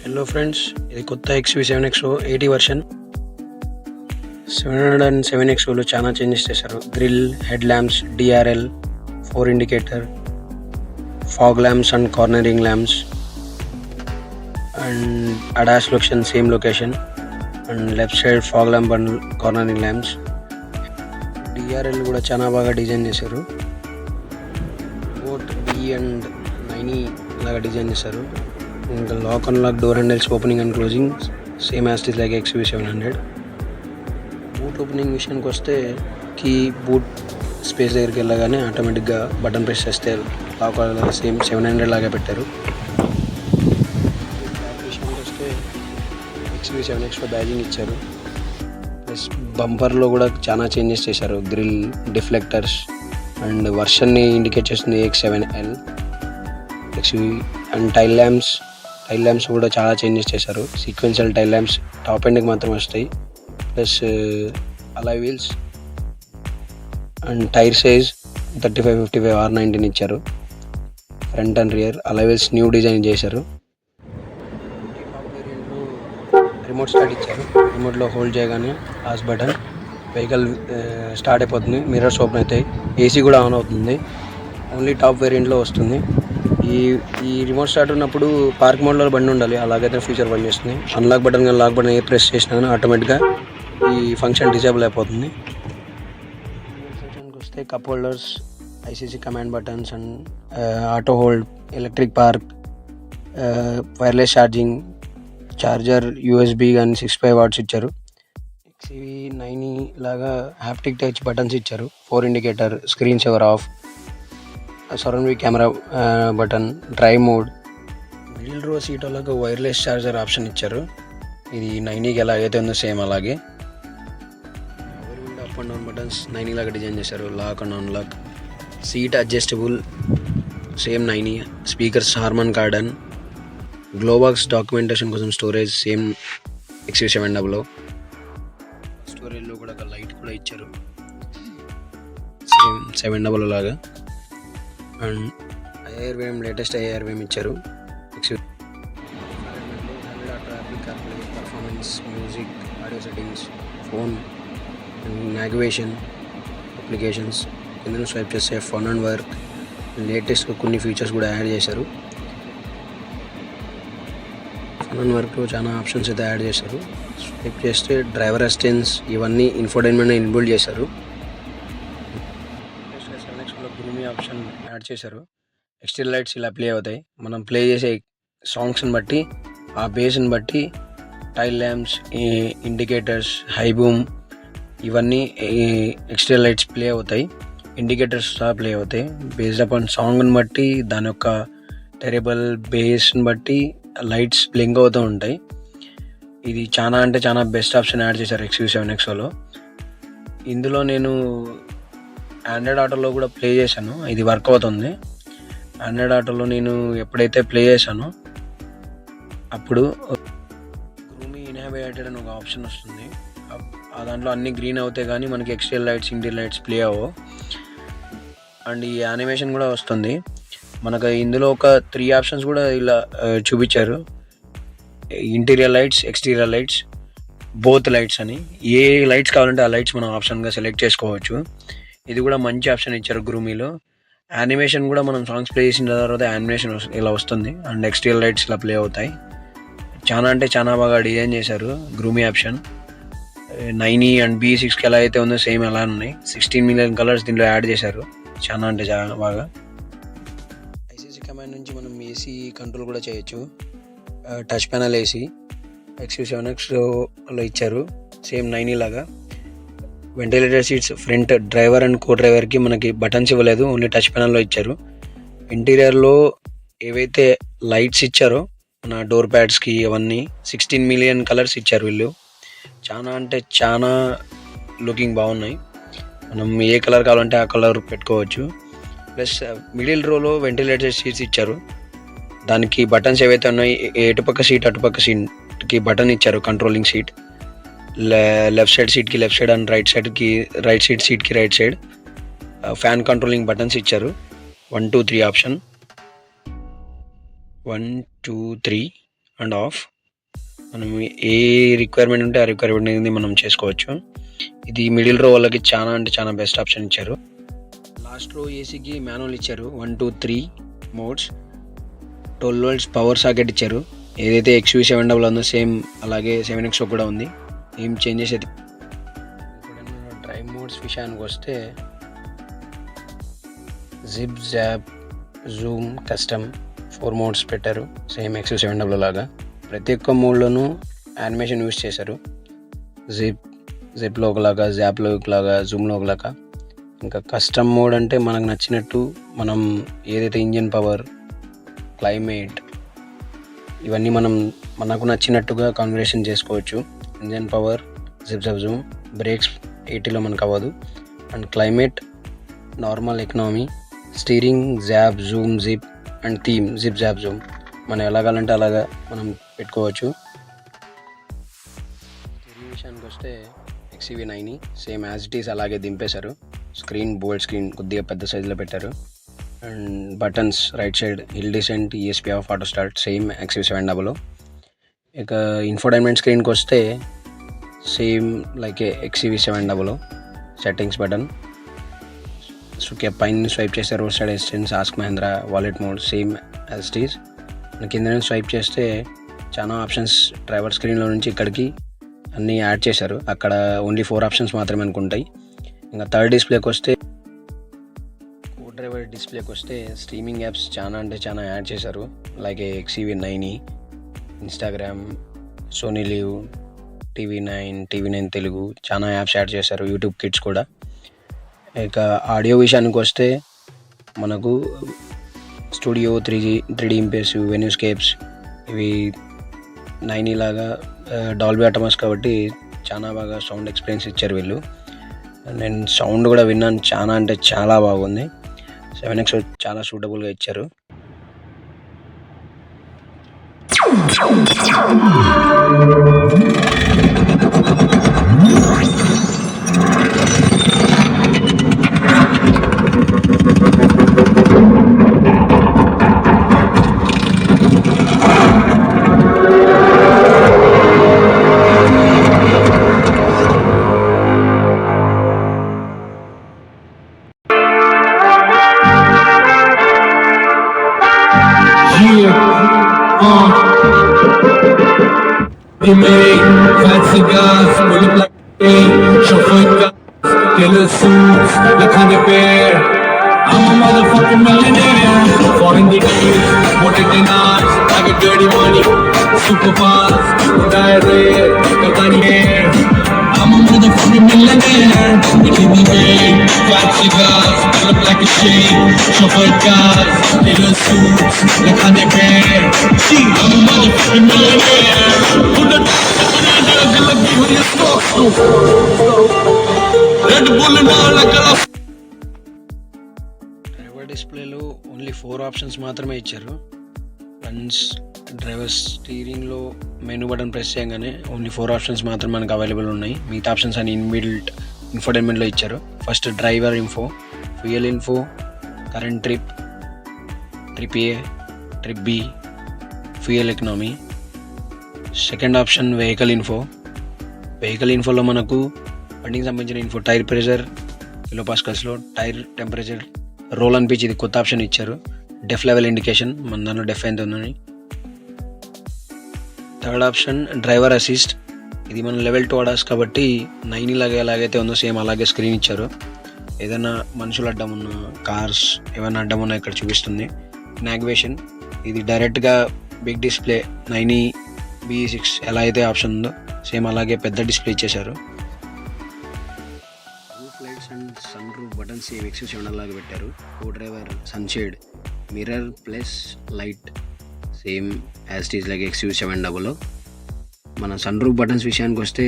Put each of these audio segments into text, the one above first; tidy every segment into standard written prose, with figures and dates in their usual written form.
Hello friends, ఇది కొత్త XV7XO 80 version. 707XOలో చాలా చేంజెస్ చేశారు. Grill, head lamps, DRL, 4 indicator, fog lamps and cornering lamps, and ADAS location same location, and left side fog lamp and cornering lamps. DRL కూడా చాలా బాగా design చేశారు. Boat B and 9E లాగా design చేశారు. ఇంకా lock and lock door handles opening and closing same as is like XV700. Boot opening విషయానికి వస్తే key boot space దగ్గరికి వెళ్ళగానే ఆటోమేటిక్గా బటన్ ప్రెస్ చేస్తే లాక్ సేమ్ 700 లాగా పెట్టారు. విషయానికి వస్తే XV7XO బ్యాజింగ్ ఇచ్చారు. ప్లస్ బంపర్లో కూడా చాలా చేంజెస్ చేశారు. గ్రిల్, డిఫ్లెక్టర్స్ అండ్ వర్షన్ని ఇండికేట్ చేస్తుంది AX7L. XV and tile lamps కూడా చాలా చేంజెస్ చేశారు. సీక్వెన్షియల్ టైల్ ల్యాంప్స్ టాప్ ఎండ్కి మాత్రం వస్తాయి. Plus alloy wheels and tyre size 35, 55, R19 ఇచ్చారు. Front and rear alloy wheels new design చేశారు. రిమోట్ స్టార్ట్ ఇచ్చారు. రిమోట్లో హోల్డ్ చేయగానే ఆస్ బటన్ వెహికల్ స్టార్ట్ అయిపోతుంది. మిర్రర్స్ ఓపెన్ అవుతాయి. AC కూడా ఆన్ అవుతుంది. ఓన్లీ టాప్ వేరియంట్లో వస్తుంది. ఈ రిమోట్ స్టార్ట్ ఉన్నప్పుడు పార్క్ మోడ్లో బండి ఉండాలి, అలాగైతే ఫ్యూచర్ బండి చేస్తుంది. అన్లాక్ బటన్ కానీ లాక్ బటన్ ఏ ప్రెస్ చేసినా కానీ ఆటోమేటిక్గా ఈ ఫంక్షన్ డిజేబుల్ అయిపోతుంది. సెక్షన్కి వస్తే cup holders, ICC command buttons and auto hold, electric park, wireless charging, charger, USB కానీ 65 వాట్స్ ఇచ్చారు. XV9E లాగా హ్యాప్టిక్ టచ్ బటన్స్ ఇచ్చారు. 4 indicator, screen saver of, surround view camera button, drive mode, middle రో seat అలాగా wireless charger option ఇచ్చారు. ఇది 9Eకి ఎలాగైతే ఉందో సేమ్ అలాగే. Up and down buttons 9E లాగా డిజైన్ చేశారు. Lock and unlock, seat adjustable same 9E. Speakers Harman Kardon, glovebox documentation కోసం స్టోరేజ్ సేమ్ XV700. స్టోరేజ్లో కూడా ఒక లైట్ కూడా ఇచ్చారు సేమ్ 700 లాగా. అండ్ AirVM లేటెస్ట్ AirVM ఇచ్చారు. Traffic, performance, music, audio settings, phone and navigation applications కింద స్వైప్ చేస్తే ఫన్ అండ్ వర్క్, లేటెస్ట్గా కొన్ని ఫీచర్స్ కూడా యాడ్ చేశారు. ఫన్ అండ్ వర్క్లో చాలా ఆప్షన్స్ అయితే యాడ్ చేశారు. స్వైప్ చేస్తే డ్రైవర్ అసిస్టెన్స్ ఇవన్నీ ఇన్ఫోటైన్మెంట్ ఇన్బిల్డ్ చేశారు. గ్రూమీ ఆప్షన్ యాడ్ చేశారు. ఎక్స్టీరియర్ లైట్స్ ఇలా ప్లే అవుతాయి. మనం ప్లే చేసే సాంగ్స్ని బట్టి, ఆ బేస్ని బట్టి tile lamps, indicators, high boom ఇవన్నీ ఎక్స్టీరియర్ లైట్స్ ప్లే అవుతాయి. ఇండికేటర్స్ ప్లే అవుతాయి. బేస్డ్ అపాన్ సాంగ్ని బట్టి, దాని యొక్క టెరబుల్ బేస్ని బట్టి లైట్స్ బ్లింక్ అవుతూ ఉంటాయి. ఇది చాలా అంటే చాలా బెస్ట్ ఆప్షన్ యాడ్ చేశారు XV7XOలో. ఇందులో నేను ఆండ్రాయిడ్ ఆటోలో కూడా ప్లే చేశాను. ఇది వర్క్ అవుతుంది. ఆండ్రాయిడ్ ఆటోలో నేను ఎప్పుడైతే ప్లే చేశానో అప్పుడు గ్రూమీ ఇన్హాబిటెడ్ అని ఒక ఆప్షన్ వస్తుంది. ఆ దాంట్లో అన్ని గ్రీన్ అవుతాయి కానీ మనకి exterior lights, interior lights play అవ్వవు. అండ్ ఈ యానిమేషన్ కూడా వస్తుంది. మనకు ఇందులో ఒక 3 ఆప్షన్స్ కూడా ఇలా చూపించారు. Interior lights, exterior lights, both lights అని. ఏ లైట్స్ కావాలంటే ఆ లైట్స్ మనం ఆప్షన్గా సెలెక్ట్ చేసుకోవచ్చు. ఇది కూడా మంచి ఆప్షన్ ఇచ్చారు గ్రూమీలో. యానిమేషన్ కూడా మనం సాంగ్స్ ప్లే చేసిన తర్వాత యానిమేషన్ ఇలా వస్తుంది. అండ్ ఎక్స్టీరియర్ లైట్స్ ఇలా ప్లే అవుతాయి. చాలా అంటే చాలా బాగా డిజైన్ చేశారు గ్రూమీ ఆప్షన్. 9E అండ్ B6కి ఎలా అయితే ఉందో సేమ్ ఎలా ఉన్నాయి. 16 మిలియన్ కలర్స్ దీంట్లో యాడ్ చేశారు. చాలా అంటే చాలా బాగా. ICC కమాండ్ నుంచి మనం AC కంట్రోల్ కూడా చేయొచ్చు. టచ్ ప్యానల్ AC XV7XOలో ఇచ్చారు సేమ్ 9E లాగా. Ventilator seats front driver and co డ్రైవర్కి మనకి బటన్స్ ఇవ్వలేదు, ఓన్లీ టచ్ ప్యానల్లో ఇచ్చారు. ఇంటీరియర్లో ఏవైతే లైట్స్ ఇచ్చారో మన డోర్ ప్యాడ్స్కి అవన్నీ 16 మిలియన్ కలర్స్ ఇచ్చారు వీళ్ళు. చాలా అంటే చాలా లుకింగ్ బాగున్నాయి. మనం ఏ కలర్ కావాలంటే ఆ కలర్ పెట్టుకోవచ్చు. ప్లస్ మిడిల్ రోలో వెంటిలేటర్ సీట్స్ ఇచ్చారు. దానికి బటన్స్ ఏవైతే ఉన్నాయి, ఎటుపక్క సీట్ అటుపక్క సీట్కి బటన్ ఇచ్చారు. కంట్రోలింగ్ సీట్ లెఫ్ట్ సైడ్ సీట్కి లెఫ్ట్ సైడ్ అండ్ రైట్ సైడ్కి రైట్ సీట్కి right side. Fan controlling buttons ఇచ్చారు. 1, 2, 3 ఆప్షన్, 1, 2, 3 అండ్ ఆఫ్. మనం ఏ రిక్వైర్మెంట్ ఉంటే ఆ రిక్వైర్మెంట్ అనేది మనం చేసుకోవచ్చు. ఇది మిడిల్ రో వాళ్ళకి చాలా అంటే చాలా బెస్ట్ ఆప్షన్ ఇచ్చారు. లాస్ట్ రో ఏసీకి మాన్యువల్ ఇచ్చారు. 1, 2, 3 మోడ్స్. 12 volts పవర్ సాకెట్ ఇచ్చారు. ఏదైతే XUV700 ఉందో సేమ్ అలాగే 7X కూడా ఉంది. ఏం చేంజెస్ అయితే. డ్రైవ్ మోడ్స్ విషయానికి వస్తే zip, zap, Zoom, custom 4 modes పెట్టారు. సేమ్ XUV700 లాగా ప్రతి ఒక్క మోడ్లోనూ యానిమేషన్ యూస్ చేశారు. జిప్లో ఒకలాగా, జాప్లో ఒకలాగా, జూమ్లో ఒకలాగా. ఇంకా కస్టమ్ మోడ్ అంటే మనకు నచ్చినట్టు మనం ఏదైతే ఇంజిన్ పవర్, క్లైమేట్ ఇవన్నీ మనకు నచ్చినట్టుగా కాన్ఫిగరేషన్ చేసుకోవచ్చు. Engine power, zip, zoom, brakes 80లో మనకు అవ్వదు. And climate, normal, economy, steering, zap, zoom, zip and theme, zip, zap, zoom మనం ఎలాగాలంటే అలాగా మనం పెట్టుకోవచ్చు. స్టీరింగ్ విషయానికి వస్తే XUV9 same as it is అలాగే దింపేశారు. స్క్రీన్ బోల్డ్ స్క్రీన్ కొద్దిగా పెద్ద సైజులో పెట్టారు. And buttons right side hill descent, ESP off, auto start same XUV700. ఇక ఇన్ఫోటైన్మెంట్ స్క్రీన్కి వస్తే same like XUV700 settings button. పైన స్వైప్ చేస్తే road side assistance, ask Mahindra, valet mode same as it is. కింద నుంచి స్వైప్ చేస్తే చాలా ఆప్షన్స్ డ్రైవర్ స్క్రీన్లో నుంచి ఇక్కడికి అన్నీ యాడ్ చేశారు. అక్కడ ఓన్లీ 4 ఆప్షన్స్ మాత్రమే అనుకుంటాయి. ఇంకా థర్డ్ డిస్ప్లేకి వస్తే డ్రైవర్ డిస్ప్లేకి వస్తే స్ట్రీమింగ్ యాప్స్ చాలా అంటే చాలా యాడ్ చేశారు. Like XUV9, Instagram, Sony LIV, టీవీ9 తెలుగు చాలా యాప్స్ యాడ్ చేశారు. యూట్యూబ్ కిడ్స్ కూడా. ఇక ఆడియో విషయానికి వస్తే మనకు స్టూడియో 3D ఇంపేసివ్, వెన్యూస్కేప్స్ ఇవి 9 లాగా డాల్బీ అటమాస్ కాబట్టి చాలా బాగా సౌండ్ ఎక్స్పీరియన్స్ ఇచ్చారు వీళ్ళు. నేను సౌండ్ కూడా విన్నాను, చాలా అంటే చాలా బాగుంది. 7X చాలా సూటబుల్గా ఇచ్చారు. Fat cigars, pull up like a chauffeur cars, killer suits, like 100 pair. I'm a motherfucking millionaire. Foreign the days, motor dinars, I got dirty money, super fast, diarrhea, Katani hair. I'm a motherfucking millionaire. It's in the way, fat cigars, pull up like a shake, chauffeur cars, killer suits, like 100 pair. I'm a motherfucking millionaire. Put the driver డిస్ప్లేలో only 4 options మాత్రమే ఇచ్చారు. Once driver స్టీరింగ్లో menu button press చేయగానే only 4 options మాత్రమే మనకు available ఉన్నాయి. మిగతా options అని ఇన్బిల్ట్ ఇన్ఫోటైన్మెంట్లో ఇచ్చారు. First driver info, fuel info, current trip, trip A, trip B, fuel economy. Second option vehicle ఇన్ఫోలో మనకు బండికి సంబంధించిన ఇన్ఫో, టైర్ ప్రెషర్, కిలోపాస్కల్స్లో, tyre temperature, roll and pitch ఇది కొత్త ఆప్షన్ ఇచ్చారు. డెఫ్ లెవెల్ ఇండికేషన్, మన దాంట్లో డెఫ్ ఎంత ఉందని. థర్డ్ ఆప్షన్ డ్రైవర్ అసిస్ట్, ఇది మన లెవెల్ 2 ADAS కాబట్టి 9 లాగా ఎలాగైతే ఉందో సేమ్ అలాగే స్క్రీన్ ఇచ్చారు. ఏదైనా మనుషులు అడ్డం ఉన్న, కార్స్ ఏమైనా అడ్డం ఉన్నా ఇక్కడ చూపిస్తుంది. నావిగేషన్, ఇది డైరెక్ట్గా బిగ్ డిస్ప్లే 9 BE6 ఎలా అయితే ఆప్షన్ ఉందో సేమ్ అలాగే పెద్ద డిస్ప్లే ఇచ్చేశారు. Roof lights and sun roof button same XUV700 లాగా పెట్టారు. Co driver sunshade, mirror plus light same as it is like XUV700. మన సన్ రూఫ్ బటన్స్ విషయానికి వస్తే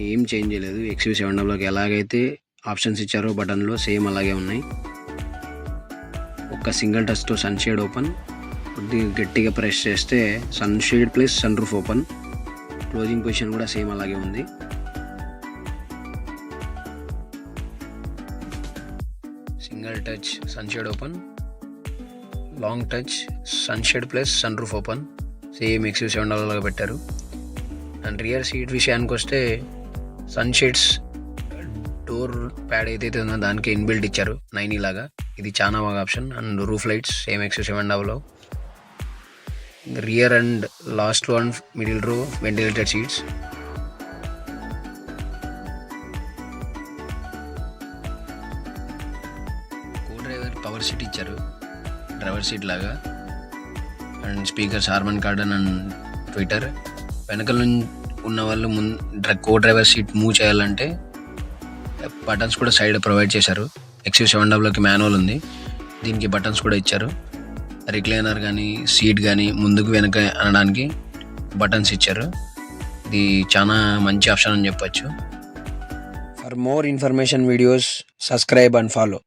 ఏం చేంజ్ చేయలేదు. XUV700లోకి ఎలాగైతే ఆప్షన్స్ ఇచ్చారో బటన్లో సేమ్ అలాగే ఉన్నాయి. ఒక సింగిల్ టచ్తో సన్షేడ్ ఓపెన్, కొద్దిగా గట్టిగా ప్రెస్ చేస్తే sunshade plus sun roof open. Closing position కూడా సేమ్ అలాగే ఉంది. Single touch sunshade open, long touch sunshade plus sun roof open same XUV700 లాగా పెట్టారు. అండ్ రియర్ సీట్ విషయానికి వస్తే సన్షేడ్స్ డోర్ ప్యాడ్ ఏదైతే ఉందో దానికి ఇన్బిల్ట్ ఇచ్చారు 9 లాగా. ఇది చాలా బాగా option. And roof lights same XU700. Rear and last one middle row ventilated seats. Co driver power seat ఇచ్చారు డ్రైవర్ సీట్ లాగా. And speakers Harman Kardon and twitter. వెనకాల ఉన్న వాళ్ళు కో డ్రైవర్ సీట్ మూవ్ చేయాలంటే బటన్స్ కూడా side provide చేశారు. XU700కి manual ఉంది, దీనికి బటన్స్ కూడా ఇచ్చారు. రిక్లైనర్ కానీ సీట్ కానీ ముందుకు వెనక అనడానికి బటన్స్ ఇచ్చారు. ఇది చాలా మంచి ఆప్షన్ అని చెప్పొచ్చు. For more information videos subscribe and follow.